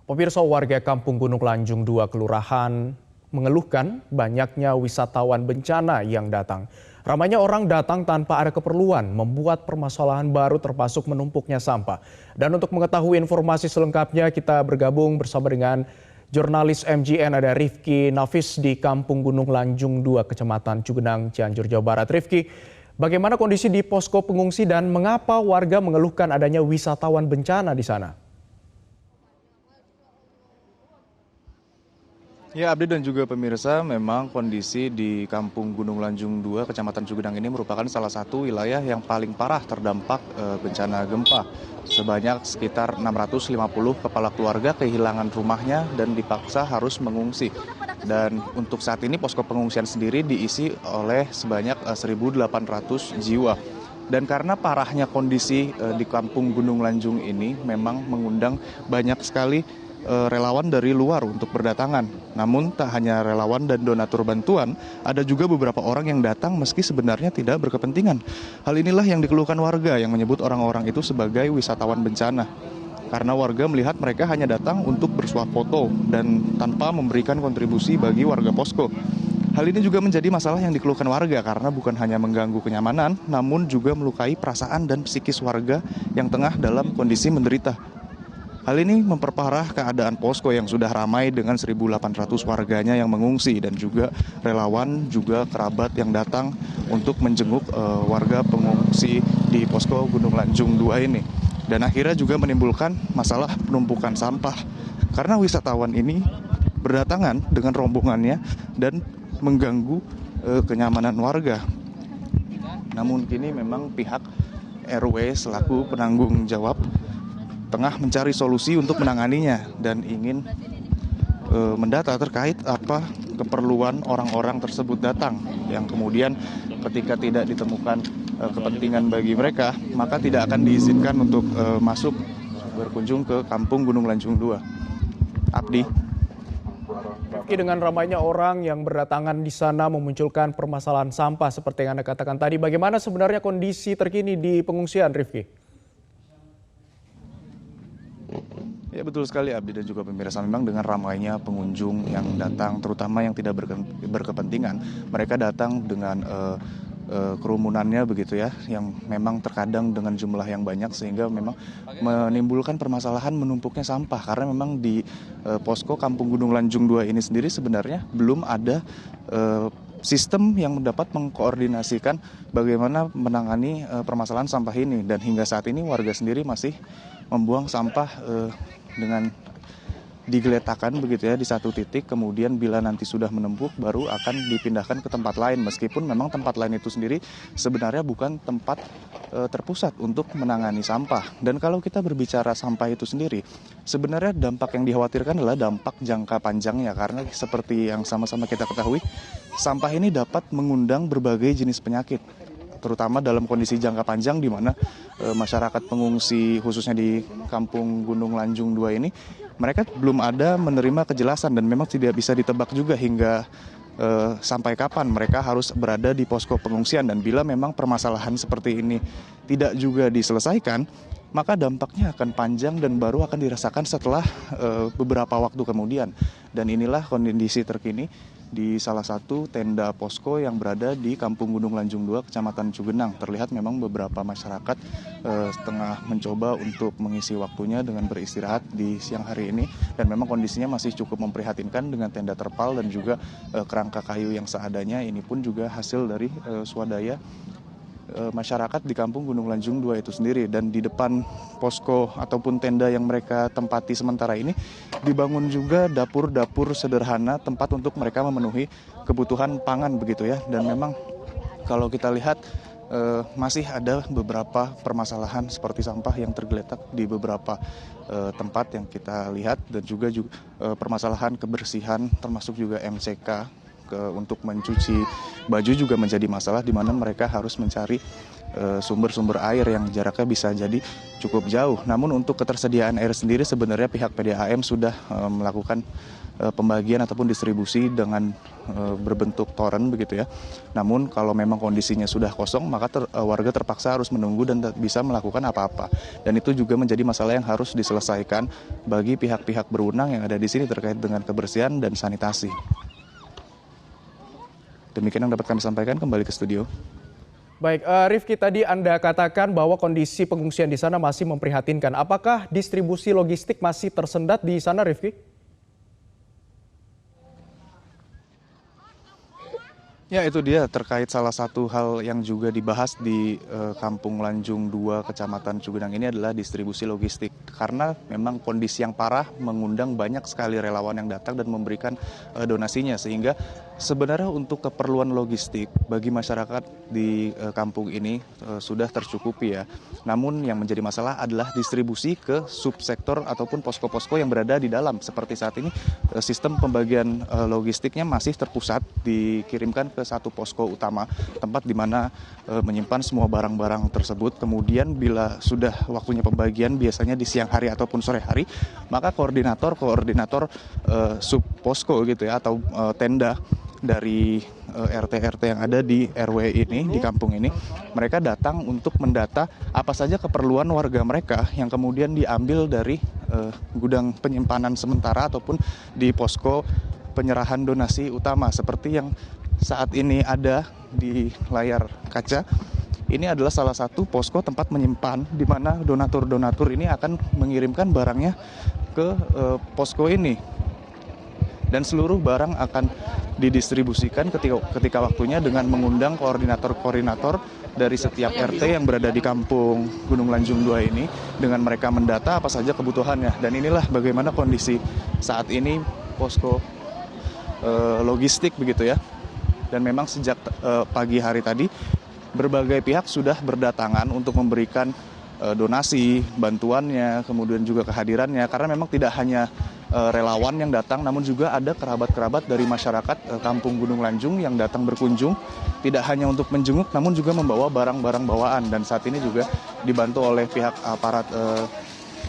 Pemirsa, warga Kampung Gunung Lanjung 2 Kelurahan mengeluhkan banyaknya wisatawan bencana yang datang. Ramainya orang datang tanpa ada keperluan membuat permasalahan baru termasuk menumpuknya sampah. Dan untuk mengetahui informasi selengkapnya kita bergabung bersama dengan jurnalis MJN ada Rifki Nafis di Kampung Gunung Lanjung 2 Kecamatan Cugenang, Cianjur, Jawa Barat. Rifki, bagaimana kondisi di posko pengungsi dan mengapa warga mengeluhkan adanya wisatawan bencana di sana? Ya, Abdi dan juga pemirsa, memang kondisi di Kampung Gunung Lanjung 2, Kecamatan Cugenang ini merupakan salah satu wilayah yang paling parah terdampak bencana gempa. Sebanyak sekitar 650 kepala keluarga kehilangan rumahnya dan dipaksa harus mengungsi. Dan untuk saat ini posko pengungsian sendiri diisi oleh sebanyak 1.800 jiwa. Dan karena parahnya kondisi di Kampung Gunung Lanjung ini memang mengundang banyak sekali relawan dari luar untuk berdatangan. Namun tak hanya relawan dan donatur bantuan, ada juga beberapa orang yang datang meski sebenarnya tidak berkepentingan. Hal inilah yang dikeluhkan warga yang menyebut orang-orang itu sebagai wisatawan bencana. Karena warga melihat mereka hanya datang untuk bersuah foto dan tanpa memberikan kontribusi bagi warga posko. Hal ini juga menjadi masalah yang dikeluhkan warga karena bukan hanya mengganggu kenyamanan, namun juga melukai perasaan dan psikis warga yang tengah dalam kondisi menderita. Hal ini memperparah keadaan posko yang sudah ramai dengan 1.800 warganya yang mengungsi dan juga relawan juga kerabat yang datang untuk menjenguk warga pengungsi di posko Gunung Lanjung 2 ini. Dan akhirnya juga menimbulkan masalah penumpukan sampah karena wisatawan ini berdatangan dengan rombongannya dan mengganggu kenyamanan warga. Namun kini memang pihak RW selaku penanggung jawab tengah mencari solusi untuk menanganinya dan ingin mendata terkait apa keperluan orang-orang tersebut datang yang kemudian ketika tidak ditemukan kepentingan bagi mereka maka tidak akan diizinkan untuk masuk berkunjung ke Kampung Gunung Lanjung 2. Abdi. Dengan ramainya orang yang berdatangan di sana memunculkan permasalahan sampah seperti yang Anda katakan tadi. Bagaimana sebenarnya kondisi terkini di pengungsian, Rifki? Ya, betul sekali Abdi dan juga pemirsa, memang dengan ramainya pengunjung yang datang terutama yang tidak berkepentingan, mereka datang dengan kerumunannya begitu ya, yang memang terkadang dengan jumlah yang banyak sehingga memang menimbulkan permasalahan menumpuknya sampah karena memang di posko Kampung Gunung Lanjung 2 ini sendiri sebenarnya belum ada sistem yang dapat mengkoordinasikan bagaimana menangani permasalahan sampah ini dan hingga saat ini warga sendiri masih membuang sampah dengan digeletakkan begitu ya di satu titik, kemudian bila nanti sudah menumpuk baru akan dipindahkan ke tempat lain meskipun memang tempat lain itu sendiri sebenarnya bukan tempat terpusat untuk menangani sampah. Dan kalau kita berbicara sampah itu sendiri sebenarnya dampak yang dikhawatirkan adalah dampak jangka panjangnya karena seperti yang sama-sama kita ketahui sampah ini dapat mengundang berbagai jenis penyakit terutama dalam kondisi jangka panjang di mana masyarakat pengungsi khususnya di Kampung Gunung Lanjung 2 ini mereka belum ada menerima kejelasan dan memang tidak bisa ditebak juga hingga sampai kapan mereka harus berada di posko pengungsian dan bila memang permasalahan seperti ini tidak juga diselesaikan maka dampaknya akan panjang dan baru akan dirasakan setelah beberapa waktu kemudian. Dan inilah kondisi terkini di salah satu tenda posko yang berada di Kampung Gunung Lanjung 2, Kecamatan Cugenang. Terlihat memang beberapa masyarakat tengah mencoba untuk mengisi waktunya dengan beristirahat di siang hari ini. Dan memang kondisinya masih cukup memprihatinkan dengan tenda terpal dan juga kerangka kayu yang seadanya. Ini pun juga hasil dari swadaya masyarakat di Kampung Gunung Lanjung 2 itu sendiri. Dan di depan posko ataupun tenda yang mereka tempati sementara ini dibangun juga dapur-dapur sederhana tempat untuk mereka memenuhi kebutuhan pangan begitu ya. Dan memang kalau kita lihat masih ada beberapa permasalahan seperti sampah yang tergeletak di beberapa tempat yang kita lihat dan juga permasalahan kebersihan termasuk juga MCK untuk mencuci baju juga menjadi masalah di mana mereka harus mencari sumber-sumber air yang jaraknya bisa jadi cukup jauh. Namun untuk ketersediaan air sendiri sebenarnya pihak PDAM sudah melakukan pembagian ataupun distribusi dengan berbentuk toren begitu ya. Namun kalau memang kondisinya sudah kosong, maka warga terpaksa harus menunggu dan tak bisa melakukan apa-apa. Dan itu juga menjadi masalah yang harus diselesaikan bagi pihak-pihak berwenang yang ada di sini terkait dengan kebersihan dan sanitasi. Demikian yang dapat kami sampaikan, kembali ke studio. Baik, Rifki, tadi Anda katakan bahwa kondisi pengungsian di sana masih memprihatinkan. Apakah distribusi logistik masih tersendat di sana, Rifki? Ya, itu dia terkait salah satu hal yang juga dibahas di Kampung Lanjung 2 Kecamatan Cugenang ini adalah distribusi logistik. Karena memang kondisi yang parah mengundang banyak sekali relawan yang datang dan memberikan donasinya, sehingga sebenarnya untuk keperluan logistik bagi masyarakat di kampung ini sudah tercukupi ya. Namun yang menjadi masalah adalah distribusi ke subsektor ataupun posko-posko yang berada di dalam. Seperti saat ini sistem pembagian logistiknya masih terpusat, dikirimkan ke satu posko utama, tempat di mana menyimpan semua barang-barang tersebut. Kemudian bila sudah waktunya pembagian, biasanya di siang hari ataupun sore hari, maka koordinator sub posko gitu ya, atau tenda dari RT-RT yang ada di RW ini, di kampung ini, mereka datang untuk mendata apa saja keperluan warga mereka yang kemudian diambil dari gudang penyimpanan sementara ataupun di posko penyerahan donasi utama seperti yang saat ini ada di layar kaca. Ini adalah salah satu posko tempat menyimpan di mana donatur-donatur ini akan mengirimkan barangnya ke posko ini. Dan seluruh barang akan didistribusikan ketika waktunya dengan mengundang koordinator-koordinator dari setiap RT yang berada di kampung Gunung Lanjung 2 ini, dengan mereka mendata apa saja kebutuhannya. Dan inilah bagaimana kondisi saat ini posko logistik begitu ya. Dan memang sejak pagi hari tadi berbagai pihak sudah berdatangan untuk memberikan donasi, bantuannya, kemudian juga kehadirannya, karena memang tidak hanya relawan yang datang, namun juga ada kerabat-kerabat dari masyarakat Kampung Gunung Lanjung yang datang berkunjung, tidak hanya untuk menjenguk, namun juga membawa barang-barang bawaan. Dan saat ini juga dibantu oleh pihak aparat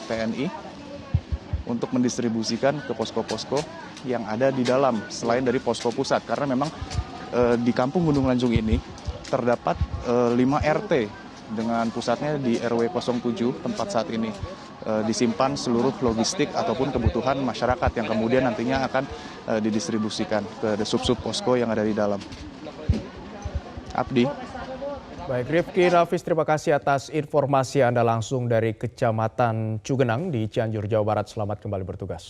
TNI untuk mendistribusikan ke posko-posko yang ada di dalam, selain dari posko pusat, karena memang di Kampung Gunung Lanjung ini terdapat 5 RT dengan pusatnya di RW 07 tempat saat ini disimpan seluruh logistik ataupun kebutuhan masyarakat yang kemudian nantinya akan didistribusikan ke sub-sub posko yang ada di dalam. Abdi. Baik, Rifki Nafis, terima kasih atas informasi Anda langsung dari Kecamatan Cugenang di Cianjur, Jawa Barat. Selamat kembali bertugas.